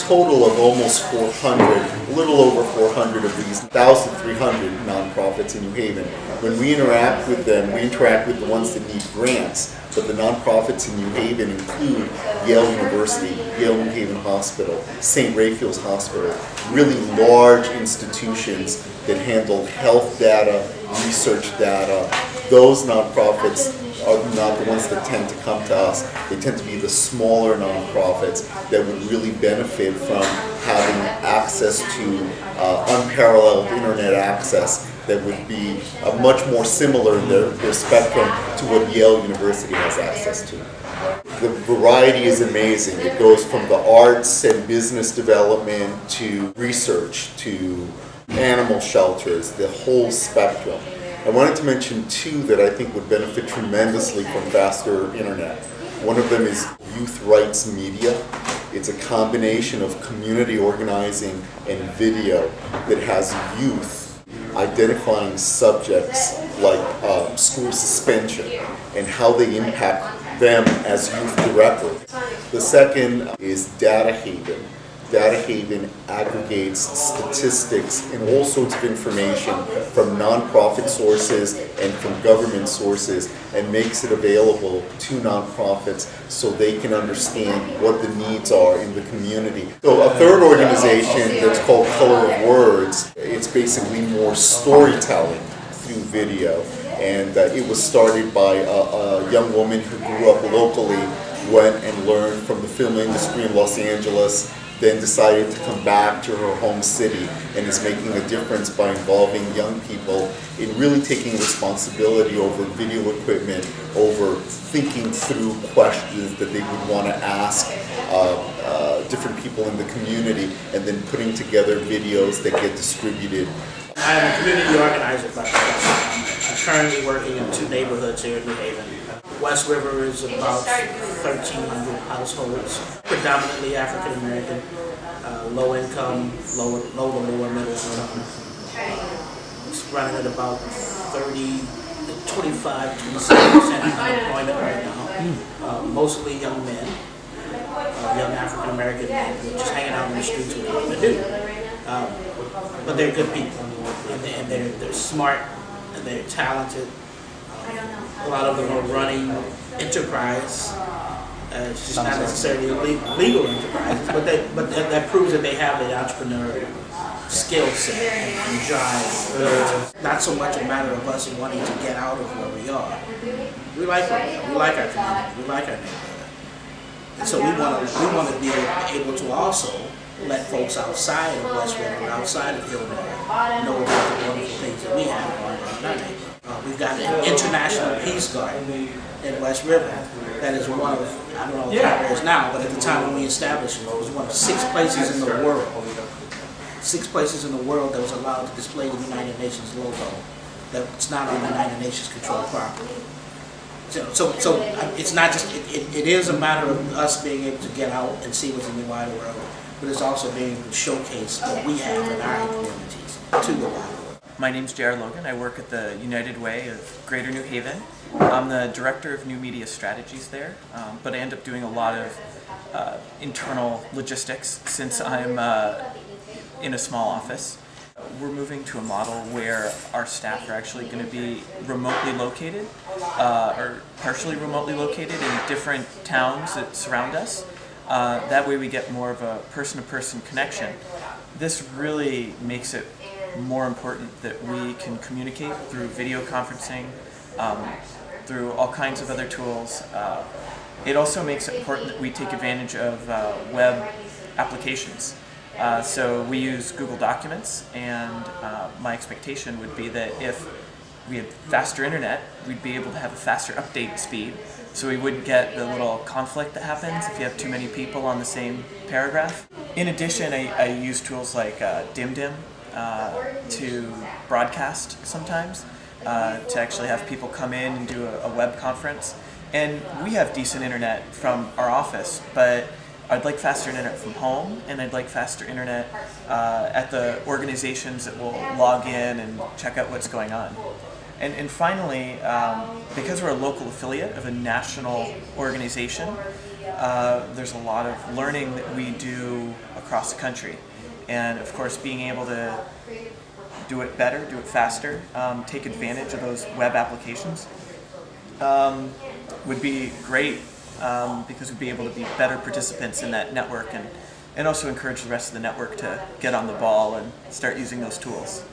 total of almost 400, a little over 400 of these 1,300 nonprofits in New Haven. When we interact with them, we interact with the ones that need grants, but the nonprofits in New Haven include Yale University, Yale New Haven Hospital, St. Raphael's Hospital, really large institutions that handle health data, research data. Those nonprofits are not the ones that tend to come to us. They tend to be the smaller nonprofits that would really benefit from having access to unparalleled internet access that would be much more similar in their spectrum to what Yale University has access to. The variety is amazing. It goes from the arts and business development to research to animal shelters, the whole spectrum. I wanted to mention two that I think would benefit tremendously from faster internet. One of them is Youth Rights Media. It's a combination of community organizing and video that has youth identifying subjects like school suspension and how they impact them as youth directly. The second is Data Haven. Data Haven aggregates statistics and all sorts of information from nonprofit sources and from government sources and makes it available to nonprofits so they can understand what the needs are in the community. So a third organization that's called Color of Words, it's basically more storytelling through video. And it was started by a young woman who grew up locally, went and learned from the film industry in Los Angeles, then decided to come back to her home city and is making a difference by involving young people in really taking responsibility over video equipment, over thinking through questions that they would want to ask different people in the community, and then putting together videos that get distributed. I'm a community organizer by profession. I'm currently working in two neighborhoods here in New Haven. West River is about 1,300 households, predominantly African American, low income, low to lower middle income. It's running at about 25-27% unemployment right now. Mostly young men, young African American men who are just hanging out in the streets with nothing to do. But they're good people, and they're smart, and they're talented. A lot of them are running enterprise. It's just not necessarily legal enterprises, but that proves that they have the entrepreneurial skill set and drive. It's not so much a matter of us wanting to get out of where we are. We like where we are. We like our community. We like our neighborhood. And so we want to be able to also let folks outside of West River, outside of Hillman, know about the wonderful things that we have going on in our neighborhood. We've got an international peace garden in West River that is one of, I don't know how it is now, but at the time when we established it, it was one of 6 places in the world. 6 places in the world that was allowed to display the United Nations logo that's not on the United Nations controlled property. So it's not just, it is a matter of us being able to get out and see what's in the wider world, but it's also being able to showcase what we have in our communities to the wider world. My name's J.R. Logan. I work at the United Way of Greater New Haven. I'm the Director of New Media Strategies there, but I end up doing a lot of internal logistics since I'm in a small office. We're moving to a model where our staff are actually going to be remotely located, or partially remotely located in different towns that surround us. That way we get more of a person-to-person connection. This really makes it more important that we can communicate through video conferencing, through all kinds of other tools. It also makes it important that we take advantage of web applications. So we use Google Documents, and my expectation would be that if we had faster internet, we'd be able to have a faster update speed, so we wouldn't get the little conflict that happens if you have too many people on the same paragraph. In addition, I use tools like DimDim to broadcast sometimes, to actually have people come in and do a web conference. And we have decent internet from our office, but I'd like faster internet from home, and I'd like faster internet at the organizations that will log in and check out what's going on. And finally, because we're a local affiliate of a national organization, there's a lot of learning that we do across the country. And of course, being able to do it better, do it faster, take advantage of those web applications would be great, because we'd be able to be better participants in that network, and also encourage the rest of the network to get on the ball and start using those tools.